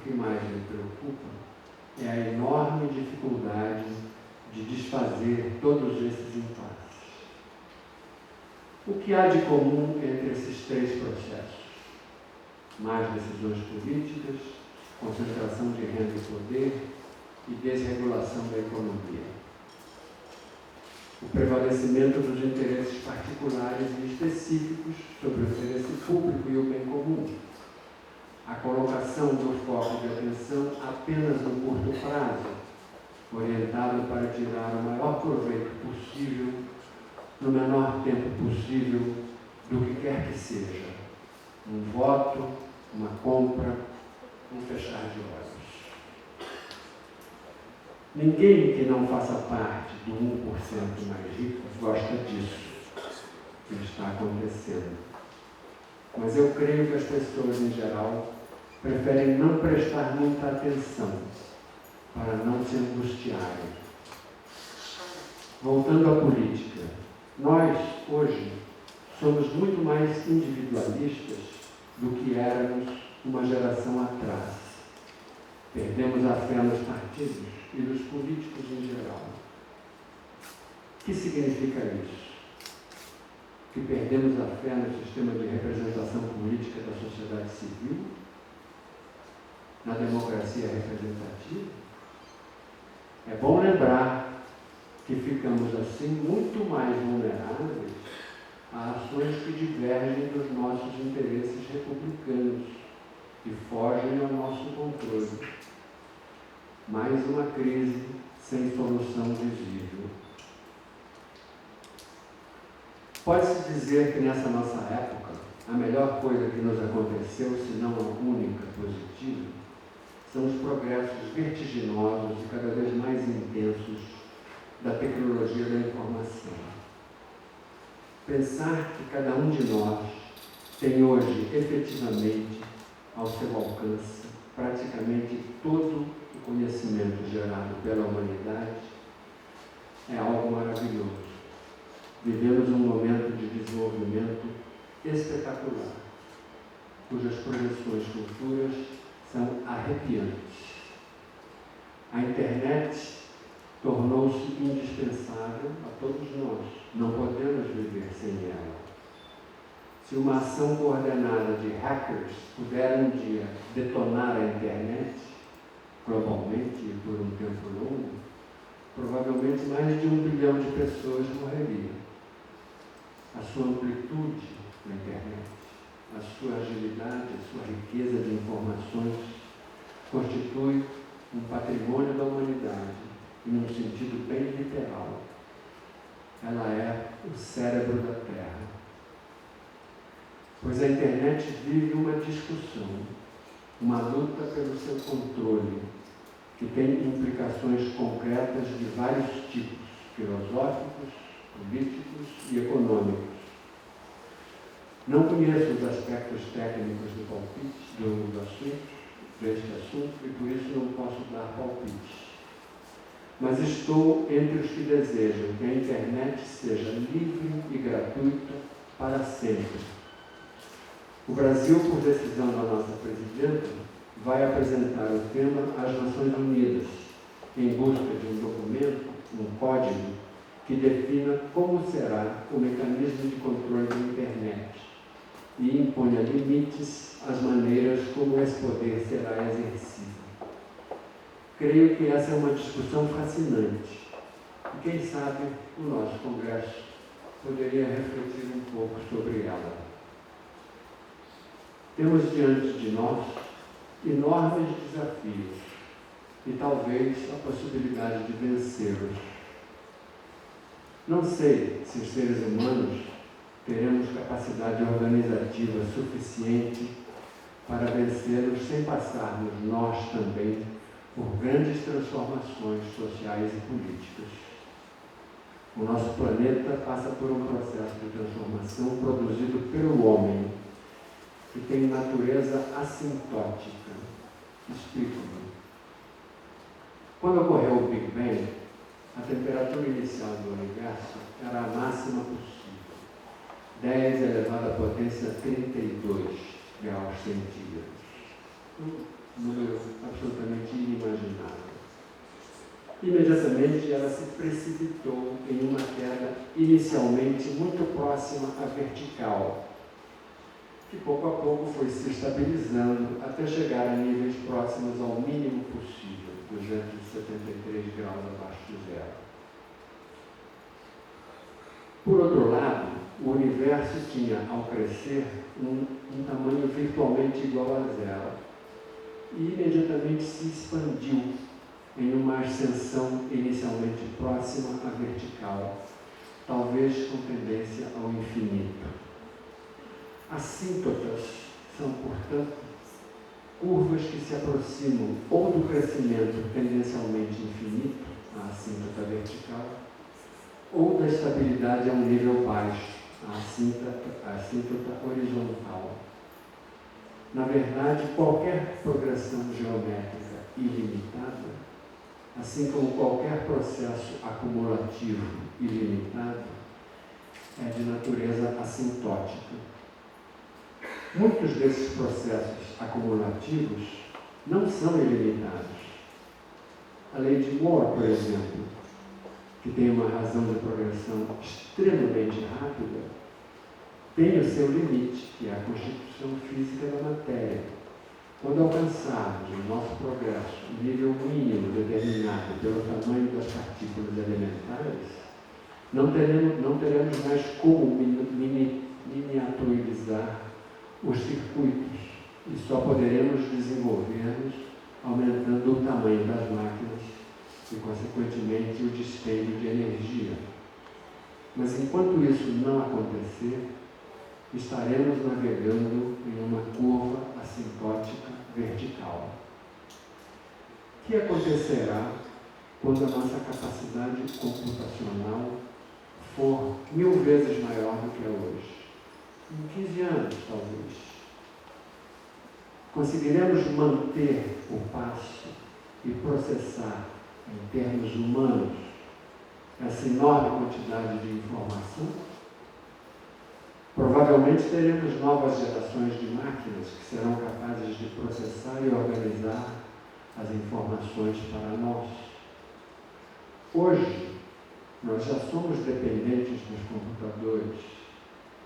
que mais me preocupa é a enorme dificuldade de desfazer todos esses impasses. O que há de comum entre esses três processos? Mais decisões políticas, concentração de renda e poder e desregulação da economia. O prevalecimento dos interesses particulares e específicos sobre o interesse público e o bem comum. A colocação do foco de atenção apenas no curto prazo, orientado para tirar o maior proveito possível, no menor tempo possível, do que quer que seja. Um voto, uma compra, um fechar de olhos. Ninguém que não faça parte do 1% mais rico gosta disso que está acontecendo. Mas eu creio que as pessoas, em geral, preferem não prestar muita atenção para não se angustiarem. Voltando à política, nós, hoje, somos muito mais individualistas do que éramos uma geração atrás. Perdemos a fé nos partidos e nos políticos em geral. O que significa isso? Que perdemos a fé no sistema de representação política da sociedade civil? Na democracia representativa? É bom lembrar que ficamos assim muito mais vulneráveis a ações que divergem dos nossos interesses republicanos e fogem ao nosso controle. Mais uma crise sem solução visível. Pode-se dizer que nessa nossa época, a melhor coisa que nos aconteceu, se não a única positiva, são os progressos vertiginosos e cada vez mais intensos da tecnologia da informação. Pensar que cada um de nós tem hoje, efetivamente, ao seu alcance, praticamente todo o conhecimento gerado pela humanidade é algo maravilhoso. Vivemos um momento de desenvolvimento espetacular, cujas projeções futuras são arrepiantes. A internet tornou-se indispensável a todos nós. Não podemos viver sem ela. Se uma ação coordenada de hackers puder um dia detonar a internet, globalmente e por um tempo longo, provavelmente mais de 1 bilhão de pessoas morreriam. A sua amplitude na internet, a sua agilidade, a sua riqueza de informações constitui um patrimônio da humanidade, e num sentido bem literal. Ela é o cérebro da Terra. Pois a internet vive uma discussão, uma luta pelo seu controle, que tem implicações concretas de vários tipos, filosóficos, políticos e econômicos. Não conheço os aspectos técnicos do palpite, deste assunto, e por isso não posso dar palpite. Mas estou entre os que desejam que a internet seja livre e gratuita para sempre. O Brasil, por decisão da nossa presidenta, vai apresentar o tema às Nações Unidas, em busca de um documento, um código, que defina como será o mecanismo de controle da internet e imponha limites às maneiras como esse poder será exercido. Creio que essa é uma discussão fascinante e, quem sabe, o nosso Congresso poderia refletir um pouco sobre ela. Temos diante de nós enormes desafios e talvez a possibilidade de vencê-los. Não sei se os seres humanos teremos capacidade organizativa suficiente para vencê-los sem passarmos nós também por grandes transformações sociais e políticas. O nosso planeta passa por um processo de transformação produzido pelo homem, que tem natureza assintótica. Explico-me. Quando ocorreu o Big Bang, a temperatura inicial do universo era a máxima possível, 10 elevado à potência 32 graus centígrados. Um número Imediatamente ela se precipitou em uma queda inicialmente muito próxima à vertical, que pouco a pouco foi se estabilizando até chegar a níveis próximos ao mínimo possível, 273 graus abaixo de zero. Por outro lado, o universo tinha, ao crescer, um tamanho virtualmente igual a zero e imediatamente se expandiu em uma ascensão inicialmente próxima à vertical, talvez com tendência ao infinito. Assíntotas são, portanto, curvas que se aproximam ou do crescimento tendencialmente infinito, a assíntota vertical, ou da estabilidade a um nível baixo, a assíntota horizontal. Na verdade, qualquer progressão geométrica ilimitada, assim como qualquer processo acumulativo ilimitado, é de natureza assintótica. Muitos desses processos acumulativos não são ilimitados. A lei de Moore, por exemplo, que tem uma razão de progressão extremamente rápida, tem o seu limite, que é a constituição física da matéria. Quando alcançarmos o nosso progresso, o nível mínimo determinado pelo tamanho das partículas elementares, não teremos mais como miniaturizar os circuitos e só poderemos desenvolvê-los aumentando o tamanho das máquinas e, consequentemente, o despejo de energia. Mas enquanto isso não acontecer, estaremos navegando em uma curva assintótica vertical. O que acontecerá quando a nossa capacidade computacional for 1000 vezes maior do que é hoje? Em 15 anos, talvez. Conseguiremos manter o passo e processar, em termos humanos, essa enorme quantidade de informação? Provavelmente teremos novas gerações de máquinas que serão capazes de processar e organizar as informações para nós. Hoje, nós já somos dependentes dos computadores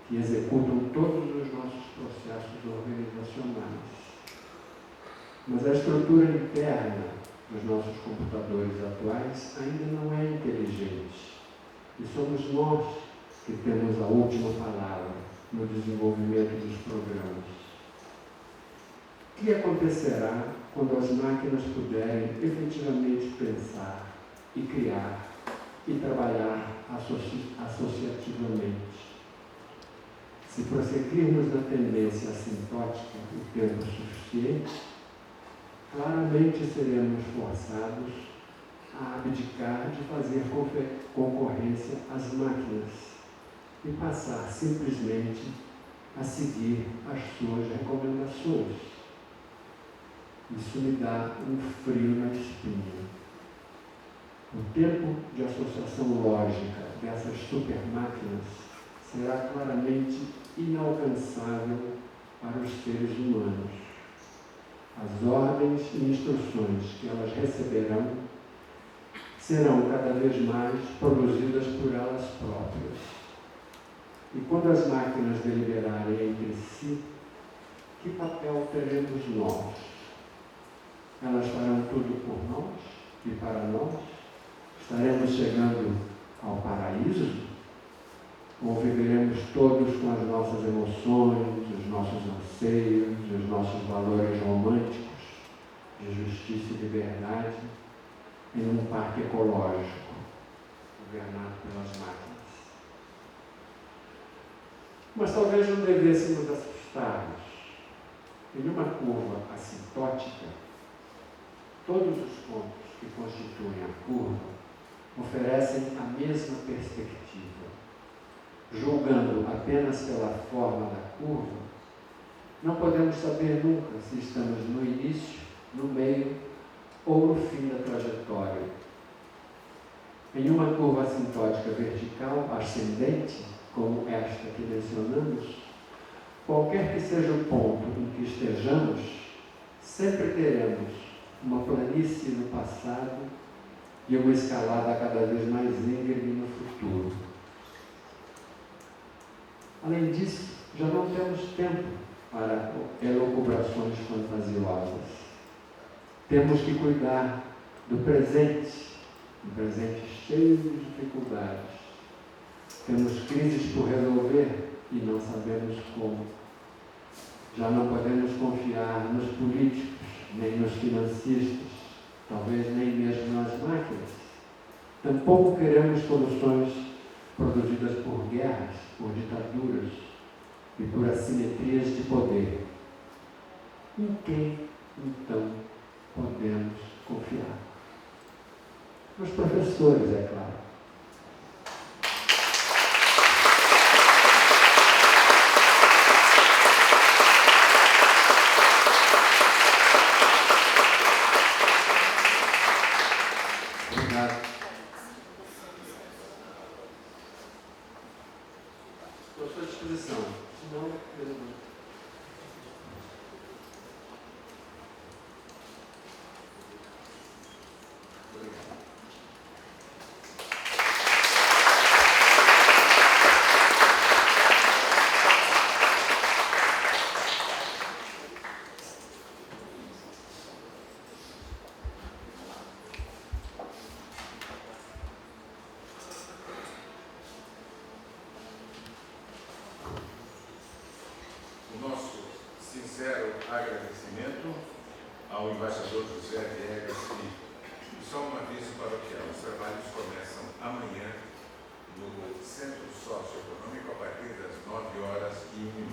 que executam todos os nossos processos organizacionais. Mas a estrutura interna dos nossos computadores atuais ainda não é inteligente. E somos nós que temos a última palavra no desenvolvimento dos programas. O que acontecerá quando as máquinas puderem efetivamente pensar e criar e trabalhar associativamente? Se prosseguirmos na tendência assintótica o tempo suficiente, claramente seremos forçados a abdicar de fazer concorrência às máquinas e passar simplesmente a seguir as suas recomendações. Isso me dá um frio na espinha. O tempo de associação lógica dessas supermáquinas será claramente inalcançável para os seres humanos. As ordens e instruções que elas receberão serão cada vez mais produzidas por elas próprias. E quando as máquinas deliberarem entre si, que papel teremos nós? Elas farão tudo por nós e para nós? Estaremos chegando ao paraíso? Ou viveremos todos com as nossas emoções, os nossos anseios, os nossos valores românticos de justiça e liberdade em um parque ecológico governado pelas máquinas? Mas talvez não devêssemos assustar-nos. Em uma curva assintótica, todos os pontos que constituem a curva oferecem a mesma perspectiva. Julgando apenas pela forma da curva, não podemos saber nunca se estamos no início, no meio ou no fim da trajetória. Em uma curva assintótica vertical ascendente, como esta que mencionamos, qualquer que seja o ponto em que estejamos, sempre teremos uma planície no passado e uma escalada cada vez mais íngreme no futuro. Além disso, já não temos tempo para elucubrações fantasiosas. Temos que cuidar do presente, um presente cheio de dificuldades. Temos crises por resolver e não sabemos como. Já não podemos confiar nos políticos, nem nos financistas, talvez nem mesmo nas máquinas. Tampouco queremos soluções produzidas por guerras, por ditaduras e por assimetrias de poder. Em quem, então, podemos confiar? Nos professores, é claro. Obrigado. Estou à sua disposição. Se não, eu... Sincero agradecimento ao embaixador José Viegas e só um aviso paroquial: os trabalhos começam amanhã no Centro Socioeconômico a partir das 9h01.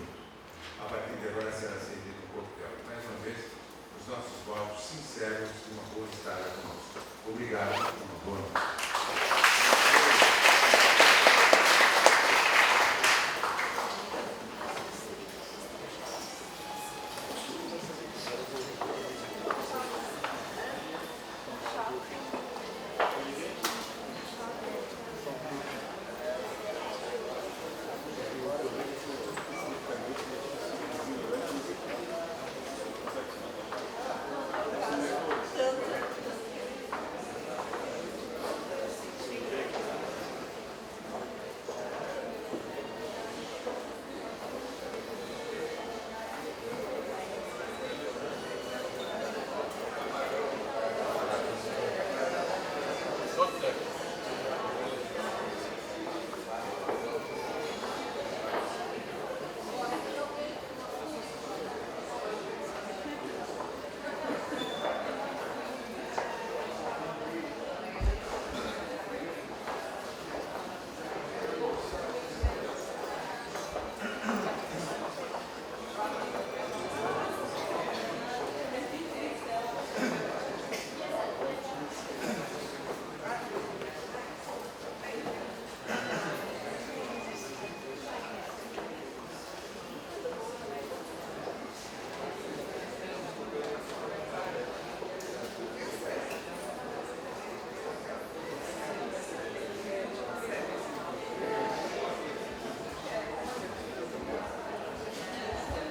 A partir de agora será servido um coquetel. Mais uma vez, os nossos votos sinceros e uma boa estada conosco. Obrigado e uma boa noite.